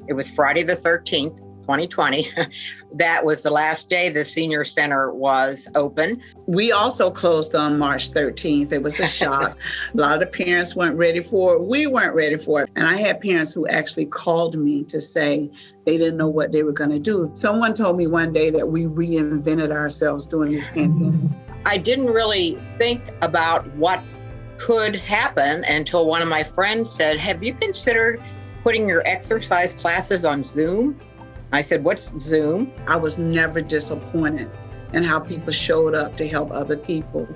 It was Friday the 13th, 2020. That was the last day the senior center was open. We also closed on March 13th. It was a shock. A lot of the parents weren't ready for it. We weren't ready for it. And I had parents who actually called me to say they didn't know what they were going to do. Someone told me one day that we reinvented ourselves during this pandemic. I didn't really think about what could happen until one of my friends said, "Have you considered putting your exercise classes on Zoom?" I said, "What's Zoom?" I was never disappointed in how people showed up to help other people.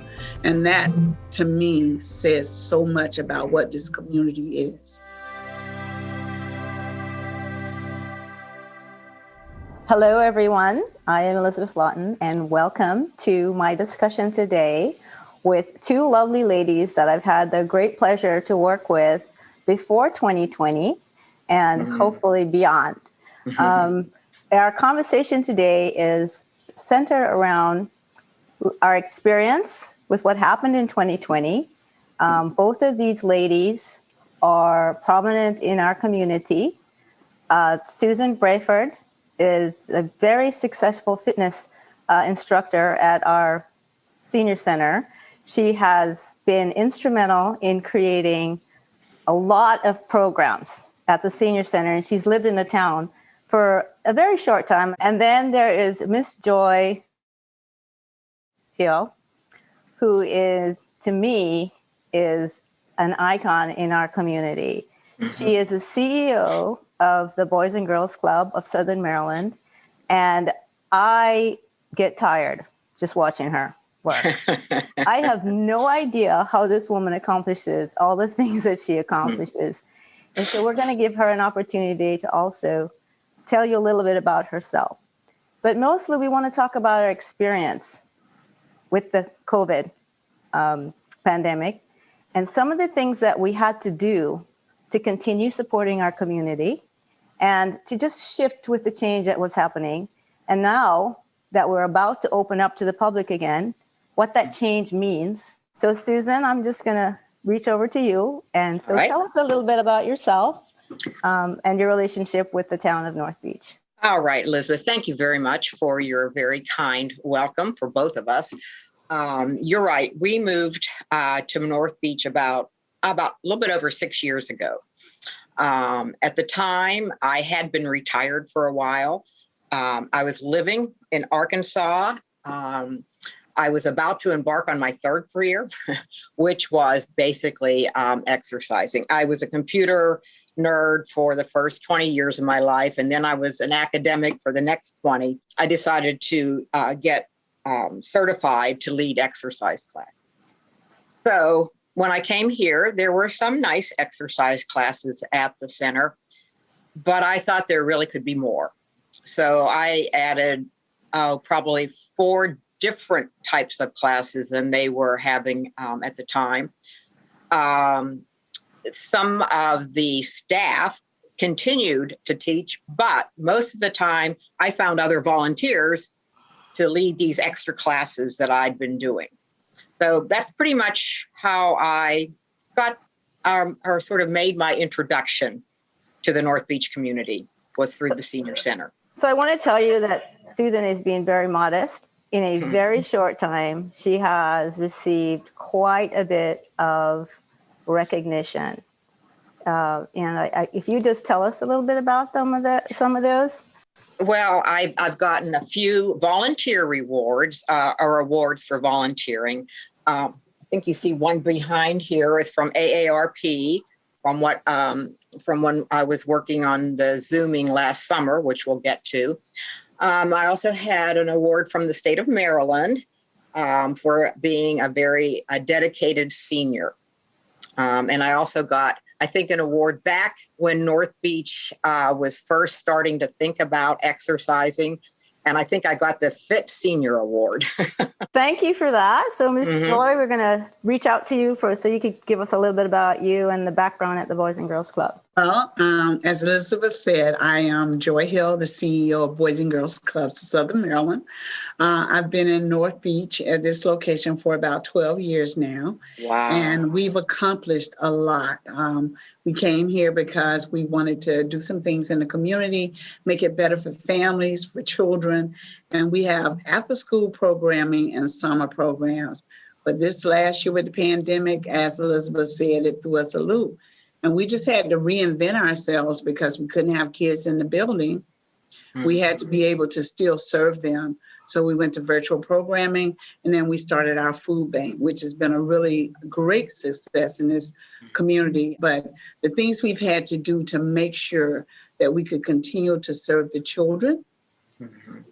And that, to me, says so much about what this community is. Hello, everyone. I am Elizabeth Lawton, and welcome to my discussion today with two lovely ladies that I've had the great pleasure to work with before 2020 and hopefully beyond. Our conversation today is centered around our experience with what happened in 2020. Both of these ladies are prominent in our community. Susan Brayford is a very successful fitness instructor at our senior center. She has been instrumental in creating a lot of programs at the senior center, and she's lived in the town for a very short time. And then there is Miss Joy Hill, who is, to me, is an icon in our community. She is the CEO of the Boys and Girls Club of Southern Maryland, and I get tired just watching her work. I have no idea how this woman accomplishes all the things that she accomplishes. And so we're going to give her an opportunity to also tell you a little bit about herself. But mostly we want to talk about our experience with the COVID pandemic and some of the things that we had to do to continue supporting our community and to just shift with the change that was happening. And now that we're about to open up to the public again, what that change means. So Susan, I'm just going to reach over to you. And so tell us a little bit about yourself and your relationship with the town of North Beach. All right, Elizabeth, thank you very much for your very kind welcome for both of us. You're right. We moved to North Beach about a little bit over 6 years ago. At the time, I had been retired for a while. I was living in Arkansas. I was about to embark on my third career, which was basically exercising. I was a computer nerd for the first 20 years of my life, and then I was an academic for the next 20. I decided to get certified to lead exercise class. So when I came here, there were some nice exercise classes at the center, but I thought there really could be more. So I added probably 4 different types of classes than they were having at the time. Some of the staff continued to teach, but most of the time I found other volunteers to lead these extra classes that I'd been doing. So that's pretty much how I got or sort of made my introduction to the North Beach community, was through the senior center. So I want to tell you that Susan is being very modest. In a very short time, she has received quite a bit of recognition. If you just tell us a little bit about some of those. Well, I've gotten a few volunteer rewards or awards for volunteering. I think you see one behind here is from AARP, from when I was working on the Zooming last summer, which we'll get to. I also had an award from the state of Maryland for being a very dedicated senior. And I also got, I think, an award back when North Beach was first starting to think about exercising. And I think I got the Fit Senior Award. Thank you for that. So, Ms. Joy, we're going to reach out to you so you could give us a little bit about you and the background at the Boys and Girls Club. Well, as Elizabeth said, I am Joy Hill, the CEO of Boys and Girls Clubs of Southern Maryland. I've been in North Beach at this location for about 12 years now. Wow. And we've accomplished a lot. We came here because we wanted to do some things in the community, make it better for families, for children. And we have after-school programming and summer programs. But this last year with the pandemic, as Elizabeth said, it threw us a loop. And we just had to reinvent ourselves because we couldn't have kids in the building. We had to be able to still serve them. So we went to virtual programming, and then we started our food bank, which has been a really great success in this community. But the things we've had to do to make sure that we could continue to serve the children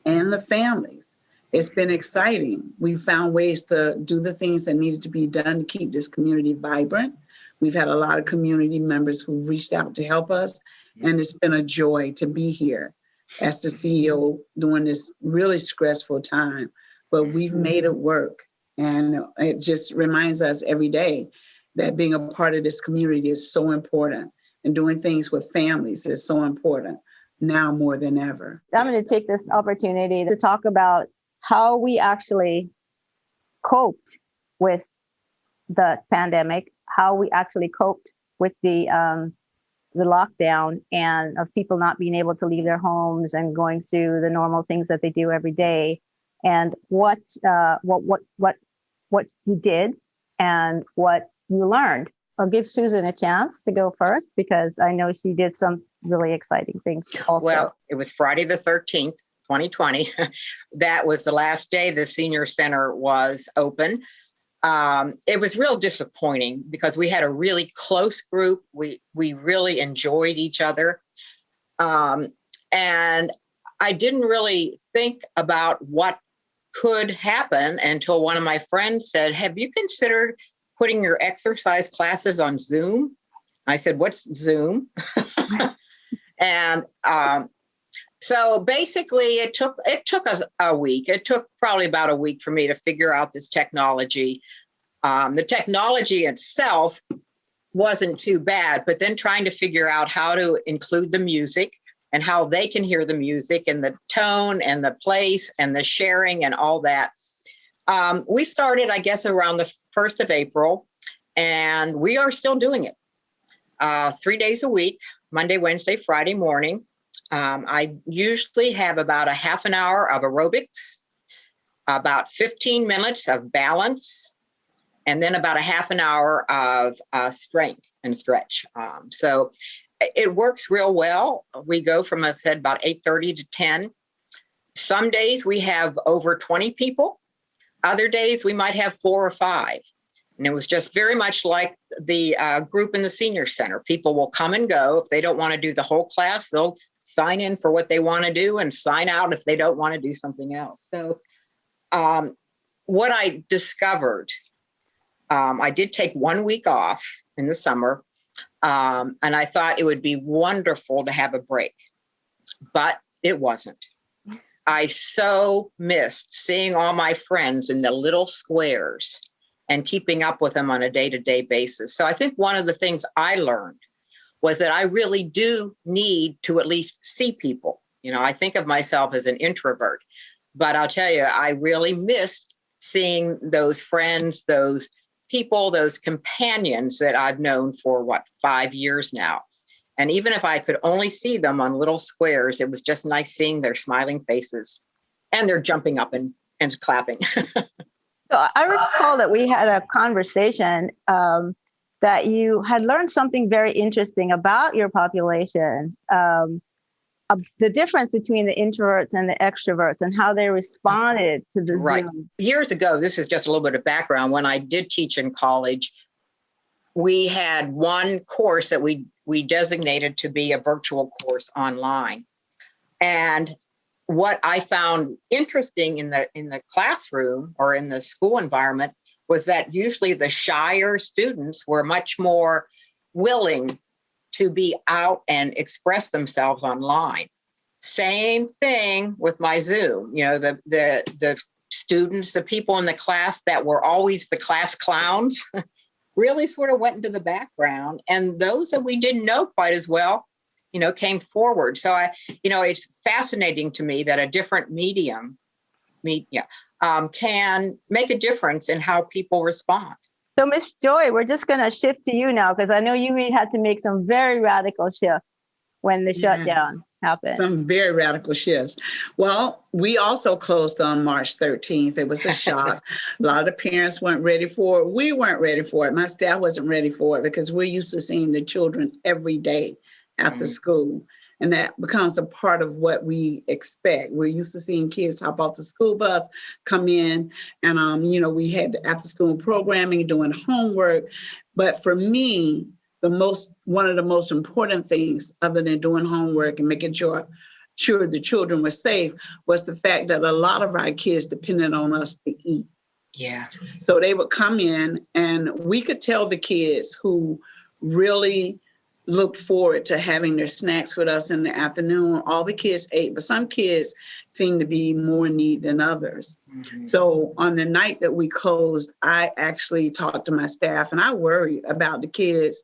and the families, it's been exciting. We found ways to do the things that needed to be done to keep this community vibrant. We've had a lot of community members who've reached out to help us, and it's been a joy to be here as the CEO during this really stressful time. But we've made it work, and it just reminds us every day that being a part of this community is so important, and doing things with families is so important now more than ever. I'm going to take this opportunity to talk about how we actually coped with the pandemic, how we actually coped with the lockdown and of people not being able to leave their homes and going through the normal things that they do every day, and what you did and what you learned. I'll give Susan a chance to go first because I know she did some really exciting things also. Well, it was Friday the 13th, 2020. That was the last day the senior center was open. It was real disappointing because we had a really close group. We really enjoyed each other. And I didn't really think about what could happen until one of my friends said, "Have you considered putting your exercise classes on Zoom?" I said, "What's Zoom?" And so basically it took us a week. It took probably about a week for me to figure out this technology. The technology itself wasn't too bad, but then trying to figure out how to include the music and how they can hear the music and the tone and the place and the sharing and all that. We started, I guess, around the 1st of April, and we are still doing it 3 days a week, Monday, Wednesday, Friday morning. I usually have about a half an hour of aerobics, about 15 minutes of balance, and then about a half an hour of strength and stretch. So it works real well. We go from, I said, about 8:30 to 10. Some days we have over 20 people. Other days we might have 4 or 5. And it was just very much like the group in the senior center. People will come and go. If they don't want to do the whole class, they'll sign in for what they want to do and sign out if they don't want to do something else. So what I discovered, I did take 1 week off in the summer, and I thought it would be wonderful to have a break, but it wasn't. I so missed seeing all my friends in the little squares and keeping up with them on a day-to-day basis. So I think one of the things I learned was that I really do need to at least see people. You know, I think of myself as an introvert, but I'll tell you, I really missed seeing those friends, those people, those companions that I've known for 5 years now. And even if I could only see them on little squares, it was just nice seeing their smiling faces and they're jumping up and clapping. So I recall that we had a conversation that you had learned something very interesting about your population, the difference between the introverts and the extroverts and how they responded to the Right. Zoom. Years ago, this is just a little bit of background. When I did teach in college, we had one course that we designated to be a virtual course online. And what I found interesting in the classroom or in the school environment was that usually the shyer students were much more willing to be out and express themselves online. Same thing with my Zoom. You know, the students, the people in the class that were always the class clowns, really sort of went into the background. And those that we didn't know quite as well, came forward. So it's fascinating to me that a different media, can make a difference in how people respond. So, Miss Joy, we're just going to shift to you now, because I know you had to make some very radical shifts when the shutdown happened. Some very radical shifts. Well, we also closed on March 13th. It was a shock. A lot of the parents weren't ready for it. We weren't ready for it. My staff wasn't ready for it because we're used to seeing the children every day after school. And that becomes a part of what we expect. We're used to seeing kids hop off the school bus, come in, and we had after school programming, doing homework. But for me, one of the most important things, other than doing homework and making sure the children were safe, was the fact that a lot of our kids depended on us to eat. Yeah. So they would come in, and we could tell the kids who really looked forward to having their snacks with us in the afternoon. All the kids ate, but some kids seemed to be more in need than others. Mm-hmm. So on the night that we closed, I actually talked to my staff, and I worried about the kids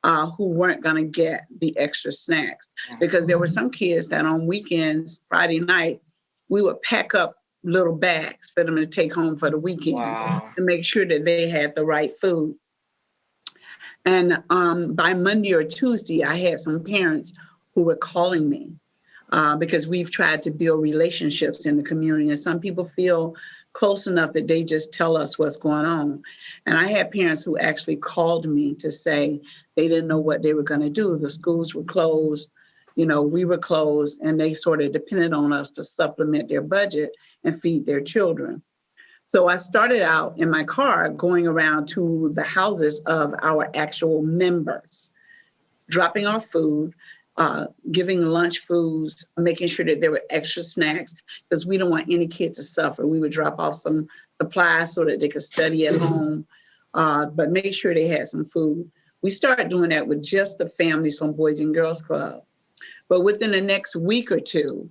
who weren't going to get the extra snacks, because there were some kids that on weekends, Friday night, we would pack up little bags for them to take home for the weekend to make sure that they had the right food. And by Monday or Tuesday, I had some parents who were calling me because we've tried to build relationships in the community. And some people feel close enough that they just tell us what's going on. And I had parents who actually called me to say they didn't know what they were going to do. The schools were closed, we were closed, and they sort of depended on us to supplement their budget and feed their children. So I started out in my car going around to the houses of our actual members, dropping off food, giving lunch foods, making sure that there were extra snacks, because we don't want any kid to suffer. We would drop off some supplies so that they could study at home, but make sure they had some food. We started doing that with just the families from Boys and Girls Club. But within the next week or two,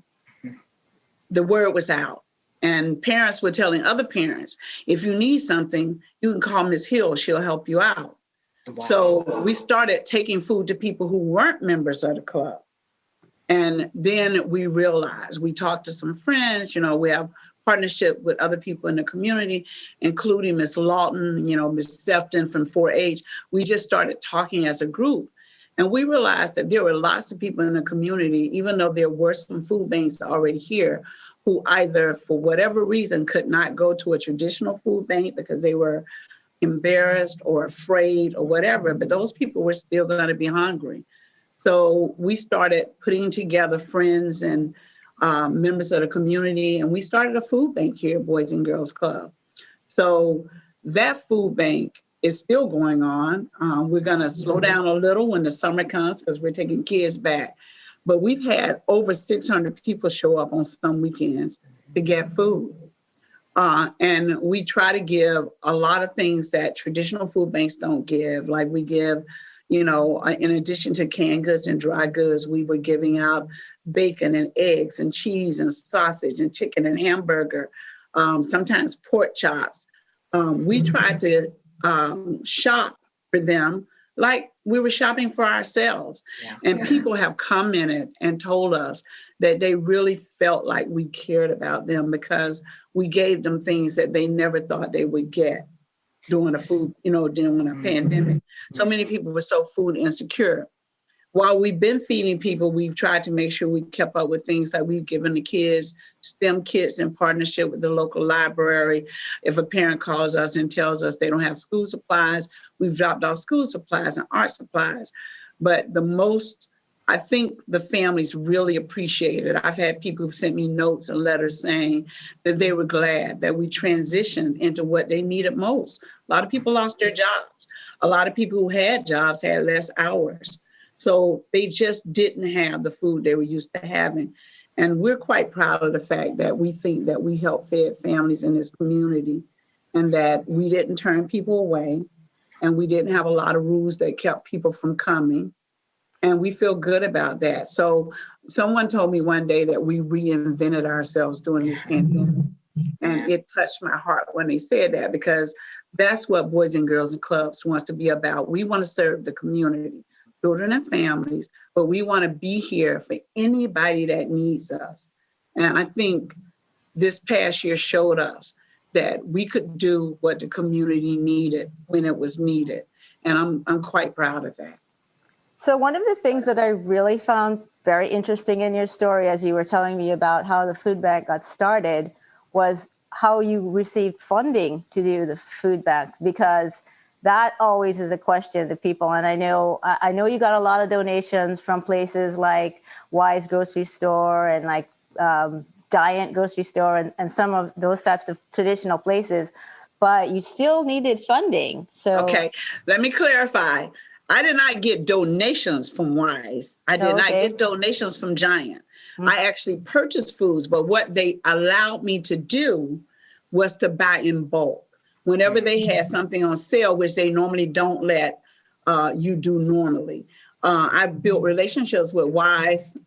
the word was out. And parents were telling other parents, if you need something, you can call Miss Hill. She'll help you out. Wow. So we started taking food to people who weren't members of the club. And then we realized, we talked to some friends, we have partnership with other people in the community, including Miss Lawton, Miss Sefton from 4-H. We just started talking as a group. And we realized that there were lots of people in the community, even though there were some food banks already here, who either, for whatever reason, could not go to a traditional food bank because they were embarrassed or afraid or whatever, but those people were still going to be hungry. So we started putting together friends and members of the community, and we started a food bank here at Boys and Girls Club. So that food bank is still going on. We're going to slow down a little when the summer comes because we're taking kids back. But we've had over 600 people show up on some weekends to get food. And we try to give a lot of things that traditional food banks don't give. Like we give, in addition to canned goods and dry goods, we were giving out bacon and eggs and cheese and sausage and chicken and hamburger, sometimes pork chops. We tried to shop for them like we were shopping for ourselves. Yeah. And people have commented and told us that they really felt like we cared about them because we gave them things that they never thought they would get during during a pandemic. So many people were so food insecure. While we've been feeding people, we've tried to make sure we kept up with things like we've given the kids STEM kits in partnership with the local library. If a parent calls us and tells us they don't have school supplies, we've dropped off school supplies and art supplies. But I think the families really appreciate it. I've had people who've sent me notes and letters saying that they were glad that we transitioned into what they needed most. A lot of people lost their jobs. A lot of people who had jobs had less hours. So they just didn't have the food they were used to having. And we're quite proud of the fact that we think that we help fed families in this community and that we didn't turn people away and we didn't have a lot of rules that kept people from coming. And we feel good about that. So someone told me one day that we reinvented ourselves during this pandemic. And it touched my heart when they said that, because That's what Boys and Girls and Clubs wants to be about. We want to serve the community, children and families, but we want to be here for anybody that needs us. And I think this past year showed us that we could do what the community needed when it was needed. And I'm quite proud of that. So one of the things that I really found very interesting in your story, as you were telling me about how the food bank got started, was how you received funding to do the food bank, because that always is a question to people. And I know you got a lot of donations from places like Wise Grocery Store and like Giant Grocery Store and some of those types of traditional places, but you still needed funding. So okay, let me clarify. I did not get donations from Wise. I did not get donations from Giant. Mm-hmm. I actually purchased foods, but what they allowed me to do was to buy in bulk. Whenever they had something on sale, which they normally don't let you do normally. I built relationships with Wise,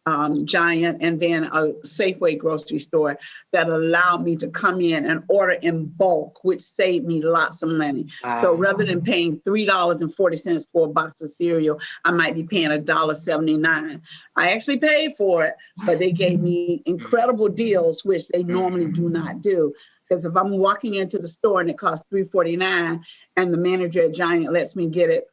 Giant, and then a Safeway grocery store that allowed me to come in and order in bulk, which saved me lots of money. Wow. So rather than paying $3.40 for a box of cereal, I might be paying $1.79. I actually paid for it, but they gave me incredible deals, which they normally do not do. Because if I'm walking into the store and it costs $3.49 and the manager at Giant lets me get it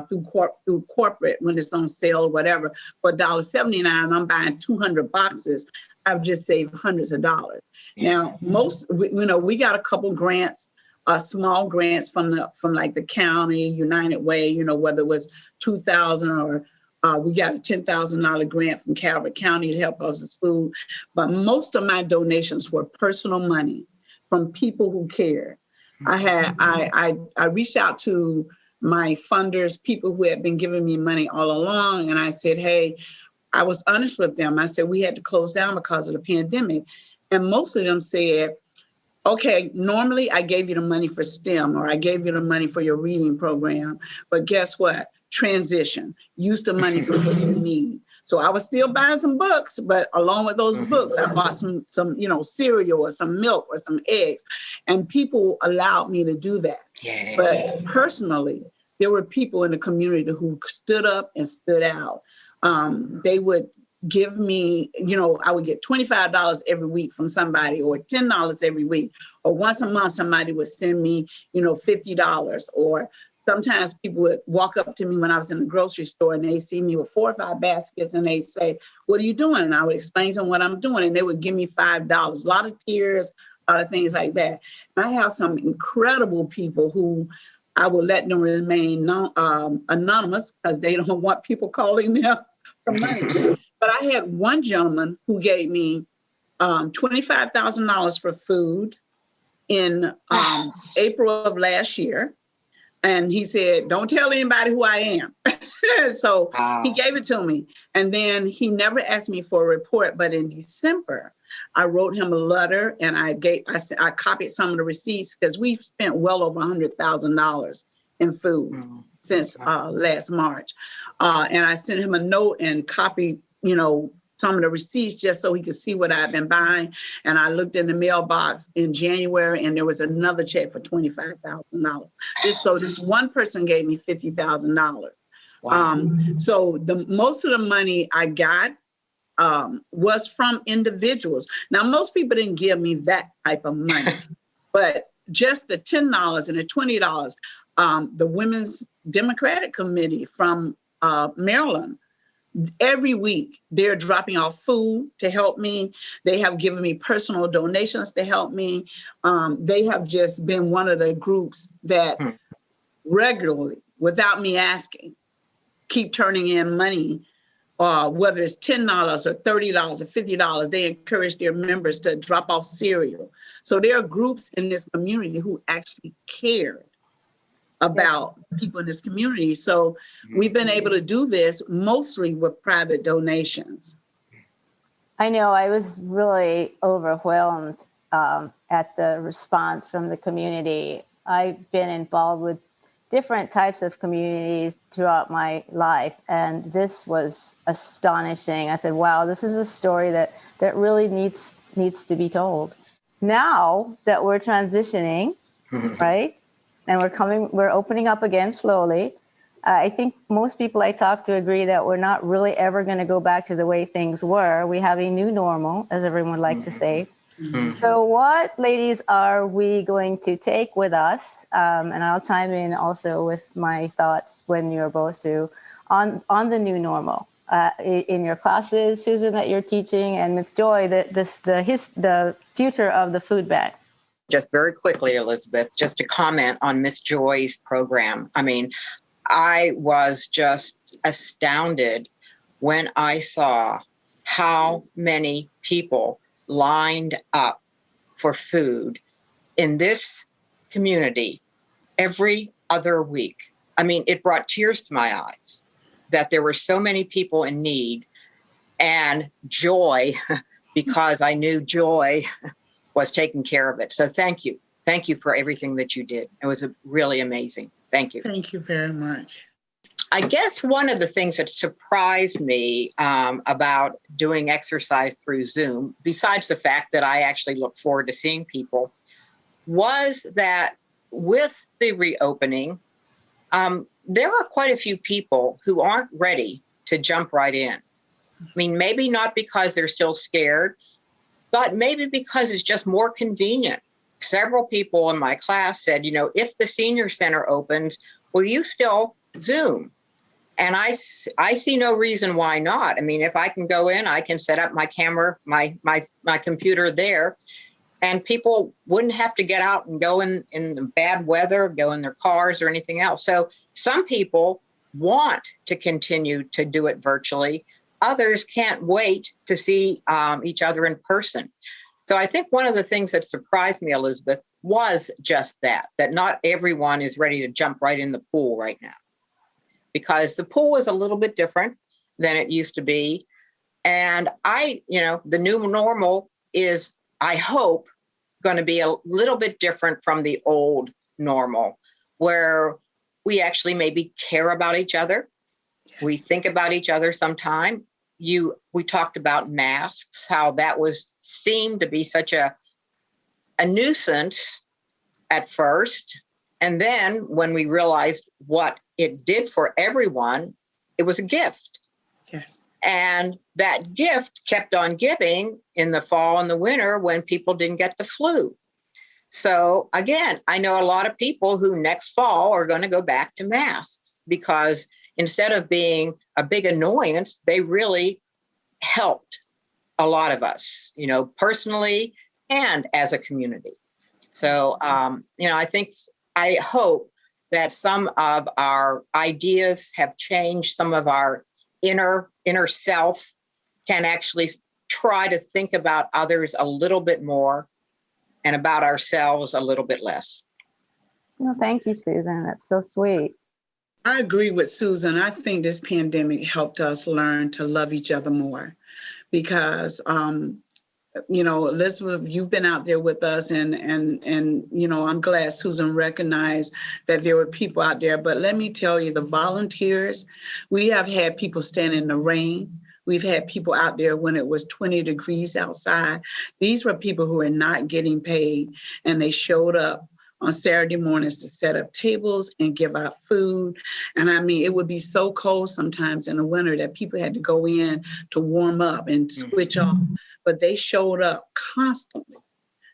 through corporate when it's on sale or whatever for $1.79, I'm buying 200 boxes, I've just saved hundreds of dollars. Now, we got a couple grants, small grants from like the county, United Way, whether it was $2,000 or we got a $10,000 grant from Calvert County to help us with food. But most of my donations were personal money from people who cared. I reached out to my funders, people who had been giving me money all along. And I said, hey, I was honest with them. I said, we had to close down because of the pandemic. And most of them said, okay, normally I gave you the money for STEM or I gave you the money for your reading program. But guess what? Transition. Use the money for what you need. So I was still buying some books, but along with those books, I bought some cereal or some milk or some eggs, and people allowed me to do that. Yeah. But personally, there were people in the community who stood up and stood out. They would give me, I would get $25 every week from somebody or $10 every week, or once a month, somebody would send me, $50, or sometimes people would walk up to me when I was in the grocery store and they see me with 4 or 5 baskets and they say, what are you doing? And I would explain to them what I'm doing. And they would give me $5, a lot of tears, a lot of things like that. And I have some incredible people who I will let them remain anonymous because they don't want people calling them for money. But I had one gentleman who gave me $25,000 for food in April of last year. And he said, don't tell anybody who I am. So he gave it to me. And then he never asked me for a report. But in December, I wrote him a letter and I copied some of the receipts because we've spent well over $100,000 in food since last March. And I sent him a note and copied, some of the receipts just so he could see what I've been buying. And I looked in the mailbox in January and there was another check for $25,000. So this one person gave me $50,000. Wow. So most of the money I got was from individuals. Now, most people didn't give me that type of money, but just the $10 and the $20, the Women's Democratic Committee from Maryland, every week, they're dropping off food to help me. They have given me personal donations to help me. They have just been one of the groups that regularly, without me asking, keep turning in money, whether it's $10 or $30 or $50. They encourage their members to drop off cereal. So there are groups in this community who actually care about people in this community. So we've been able to do this mostly with private donations. I know I was really overwhelmed at the response from the community. I've been involved with different types of communities throughout my life, and this was astonishing. I said, wow, this is a story that really needs to be told. Now that we're transitioning, right? and we're opening up again slowly. I think most people I talk to agree that we're not really ever going to go back to the way things were. We have a new normal, as everyone likes to say. Mm-hmm. So what, ladies, are we going to take with us? And I'll chime in also with my thoughts when you're both through on the new normal. In your classes, Susan, that you're teaching, and Ms. Joy, the future of the food bank. Just very quickly, Elizabeth, just to comment on Miss Joy's program. I mean, I was just astounded when I saw how many people lined up for food in this community every other week. I mean, it brought tears to my eyes that there were so many people in need, and joy, because I knew Joy was taking care of it. So thank you. Thank you for everything that you did. It was really amazing. Thank you. Thank you very much. I guess one of the things that surprised me about doing exercise through Zoom, besides the fact that I actually look forward to seeing people, was that with the reopening, there are quite a few people who aren't ready to jump right in. I mean, maybe not because they're still scared, but maybe because it's just more convenient. Several people in my class said, if the senior center opens, will you still Zoom? And I see no reason why not. I mean, if I can go in, I can set up my camera, my computer there, and people wouldn't have to get out and go in the bad weather, go in their cars or anything else. So some people want to continue to do it virtually. Others can't wait to see each other in person. So I think one of the things that surprised me, Elizabeth, was just that not everyone is ready to jump right in the pool right now, because the pool is a little bit different than it used to be. And the new normal is, I hope, going to be a little bit different from the old normal, where we actually maybe care about each other. Yes. We think about each other sometime. We talked about masks, how that seemed to be such a nuisance at first. And then when we realized what it did for everyone, it was a gift. Yes. And that gift kept on giving in the fall and the winter when people didn't get the flu. So again, I know a lot of people who next fall are going to go back to masks, because instead of being a big annoyance, they really helped a lot of us, personally and as a community. So, I hope that some of our ideas have changed. Some of our inner self can actually try to think about others a little bit more and about ourselves a little bit less. Well, thank you, Susan. That's so sweet. I agree with Susan. I think this pandemic helped us learn to love each other more, because, Elizabeth, you've been out there with us, and I'm glad Susan recognized that there were people out there. But let me tell you, the volunteers, we have had people stand in the rain. We've had people out there when it was 20 degrees outside. These were people who are not getting paid, and they showed up on Saturday mornings to set up tables and give out food. And I mean, it would be so cold sometimes in the winter that people had to go in to warm up and switch off. But they showed up constantly.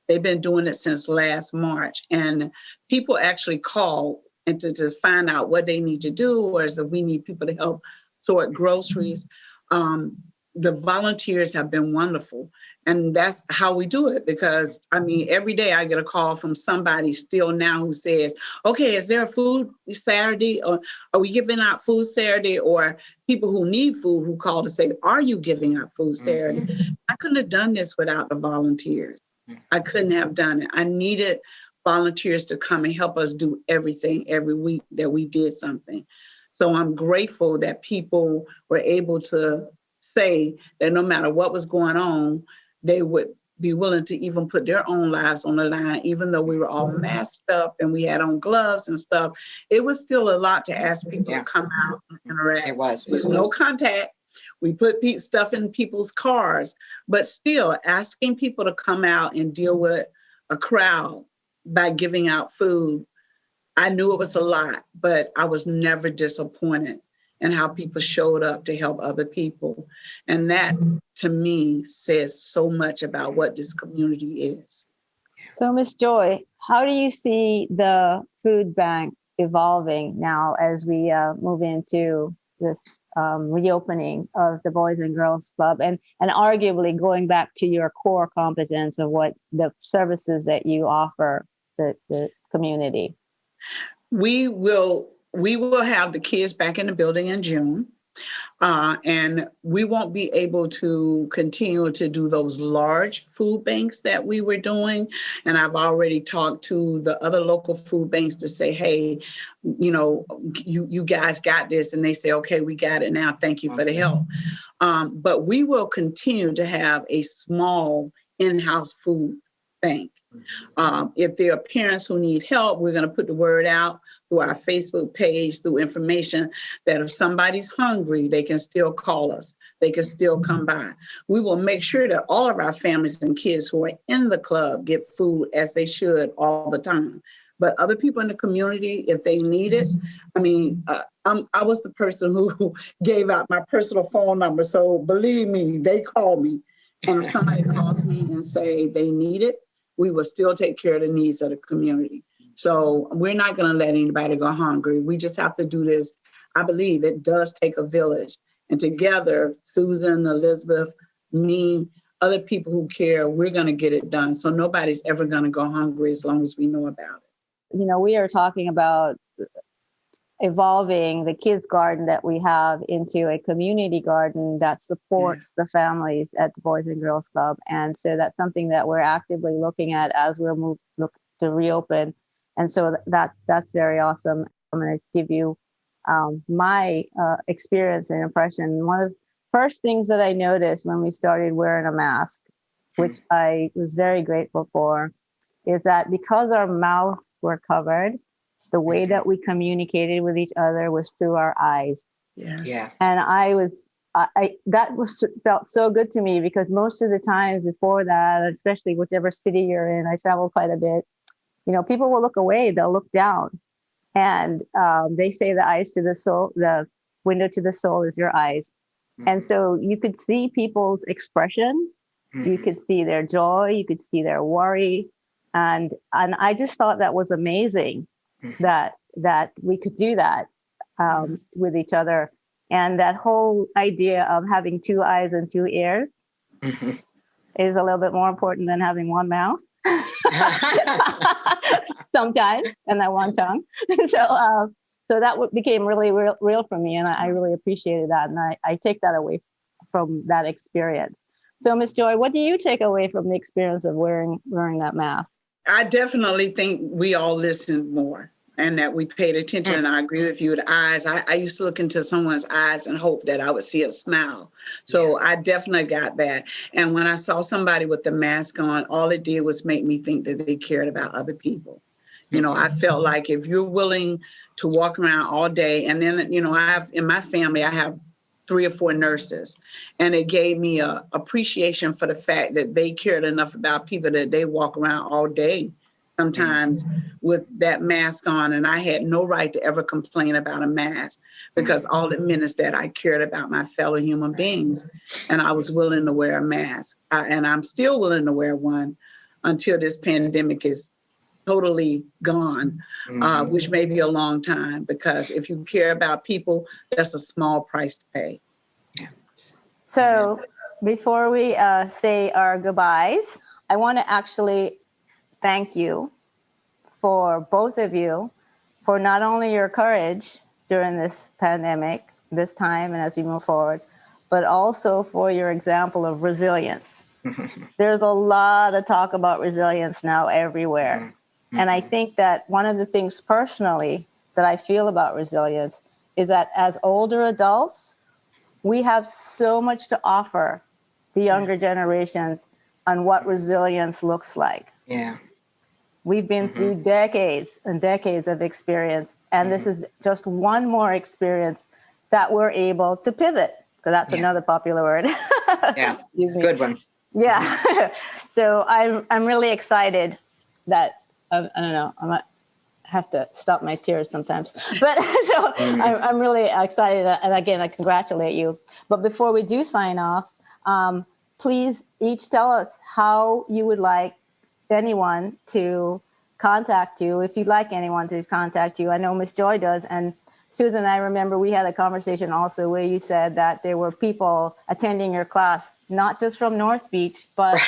They've been doing it since last March. And people actually call and to find out what they need to do, or if we need people to help sort groceries. The volunteers have been wonderful. And that's how we do it, because, I mean, every day I get a call from somebody still now who says, okay, is there a food Saturday? Or are we giving out food Saturday? Or people who need food who call to say, are you giving out food Saturday? Mm-hmm. I couldn't have done this without the volunteers. I couldn't have done it. I needed volunteers to come and help us do everything every week that we did something. So I'm grateful that people were able to say that no matter what was going on, they would be willing to even put their own lives on the line, even though we were all masked up and we had on gloves and stuff. It was still a lot to ask people to come out and interact. It was. With no contact. We put stuff in people's cars, but still asking people to come out and deal with a crowd by giving out food I knew it was a lot, but I was never disappointed in how people showed up to help other people. And that, to me, says so much about what this community is. So, Miss Joy, how do you see the food bank evolving now as we move into this reopening of the Boys and Girls Club, and arguably going back to your core competence of what the services that you offer the community? We will have the kids back in the building in June. And we won't be able to continue to do those large food banks that we were doing. And I've already talked to the other local food banks to say, hey, you guys got this. And they say, okay, we got it now. Thank you for the help. But we will continue to have a small in-house food bank. If there are parents who need help, we're going to put the word out through our Facebook page, through information that if somebody's hungry, they can still call us. They can still come by. We will make sure that all of our families and kids who are in the club get food as they should all the time. But other people in the community, if they need it, I was the person who gave out my personal phone number. So believe me, they call me. And if somebody calls me and say they need it, we will still take care of the needs of the community. So we're not going to let anybody go hungry. We just have to do this. I believe it does take a village. And together, Susan, Elizabeth, me, other people who care, we're going to get it done. So nobody's ever going to go hungry as long as we know about it. We are talking about evolving the kids' garden that we have into a community garden that supports the families at the Boys and Girls Club. And so that's something that we're actively looking at as we're look to reopen. And so that's very awesome. I'm going to give you my experience and impression. One of the first things that I noticed when we started wearing a mask, which I was very grateful for, is that because our mouths were covered, the way that we communicated with each other was through our eyes. Yeah. And felt so good to me, because most of the times before that, especially whichever city you're in, I travel quite a bit, people will look away, they'll look down. And they say the eyes to the soul, the window to the soul is your eyes. Mm-hmm. And so you could see people's expression, you could see their joy, you could see their worry. And I just thought that was amazing that we could do that with each other. And that whole idea of having two eyes and two ears is a little bit more important than having one mouth sometimes, and that one tongue. So that became really real for me, and I really appreciated that. And I take that away from that experience. So, Miss Joy, what do you take away from the experience of wearing that mask? I definitely think we all listened more and that we paid attention. And I agree with you, the eyes. I used to look into someone's eyes and hope that I would see a smile. So I definitely got that. And when I saw somebody with the mask on, all it did was make me think that they cared about other people. I felt like if you're willing to walk around all day, and then, in my family, I have 3 or 4 nurses, and it gave me a appreciation for the fact that they cared enough about people that they walk around all day, sometimes with that mask on. And I had no right to ever complain about a mask, because all it meant is that I cared about my fellow human beings, and I was willing to wear a mask. And I'm still willing to wear one until this pandemic is totally gone, which may be a long time, because if you care about people, that's a small price to pay. So before we say our goodbyes, I want to actually thank you, for both of you, for not only your courage during this pandemic, this time and as we move forward, but also for your example of resilience. There's a lot of talk about resilience now everywhere. And I think that one of the things personally that I feel about resilience is that as older adults, we have so much to offer the younger generations on what resilience looks like. Yeah. We've been through decades and decades of experience, and this is just one more experience that we're able to pivot, because that's another popular word. Yeah, Excuse me. Good one. Yeah. So I'm really excited that I don't know. have to stop my tears sometimes. But so I'm really excited. And again, I congratulate you. But before we do sign off, please each tell us how you would like anyone to contact you, if you'd like anyone to contact you. I know Miss Joy does. And Susan, I remember we had a conversation also where you said that there were people attending your class, not just from North Beach, but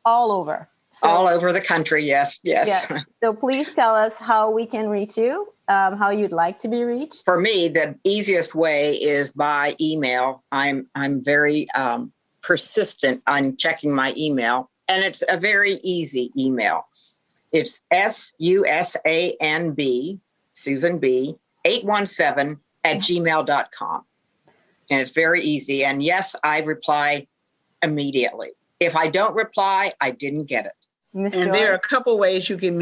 all over. So, all over the country. Yes. Yeah. So please tell us how we can reach you, how you'd like to be reached. For me, the easiest way is by email. I'm very persistent on checking my email, and it's a very easy email. It's SUSANB, Susan B, 817@gmail.com. And it's very easy. And yes, I reply immediately. If I don't reply, I didn't get it. And there are a couple ways you can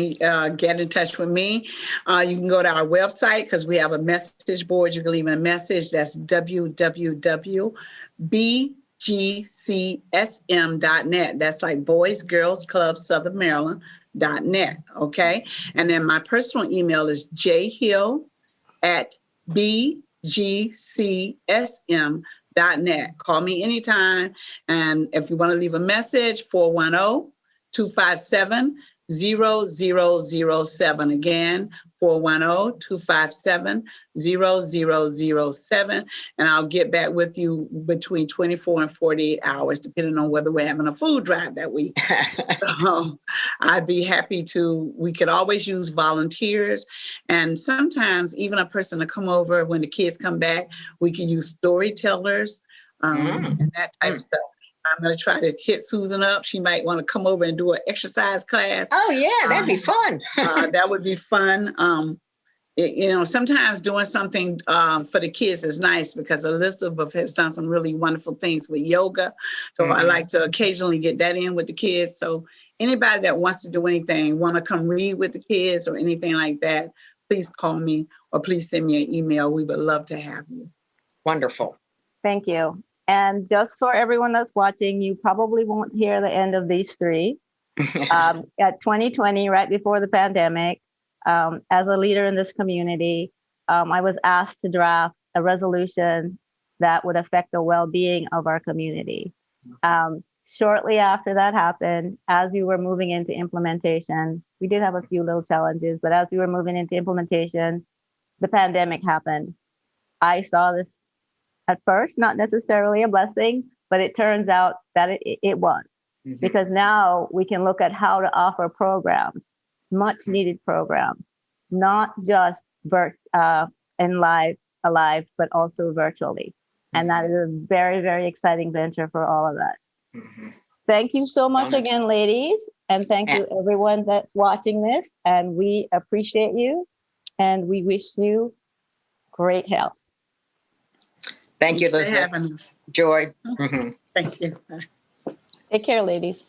get in touch with me. You can go to our website because we have a message board. You can leave a message. That's www.bgcsm.net. That's like Boys Girls Club Southern Maryland.net. Okay. And then my personal email is jhill@bgcsm.net. Call me anytime. And if you want to leave a message, 410-257-0007. Again, 410-257-0007. And I'll get back with you between 24 and 48 hours, depending on whether we're having a food drive that week. So I'd be happy to. We could always use volunteers. And sometimes even a person to come over when the kids come back, we can use storytellers and that type of stuff. I'm going to try to hit Susan up. She might want to come over and do an exercise class. Oh, yeah, that'd be fun. That would be fun. Sometimes doing something for the kids is nice because Elizabeth has done some really wonderful things with yoga. So I like to occasionally get that in with the kids. So anybody that wants to do anything, want to come read with the kids or anything like that, please call me or please send me an email. We would love to have you. Wonderful. Thank you. And just for everyone that's watching, you probably won't hear the end of these three. At 2020, right before the pandemic, as a leader in this community, I was asked to draft a resolution that would affect the well-being of our community. Shortly after that happened, as we were moving into implementation, we did have a few little challenges, but as we were moving into implementation, the pandemic happened. I saw this at first, not necessarily a blessing, but it turns out that it was. Because now we can look at how to offer programs, much needed programs, not just alive, but also virtually. And that is a very, very exciting venture for all of us. Thank you so much again, ladies. And thank you everyone that's watching this. And we appreciate you. And we wish you great health. Thank you, Elizabeth. Joy. Thank you. Take care, ladies.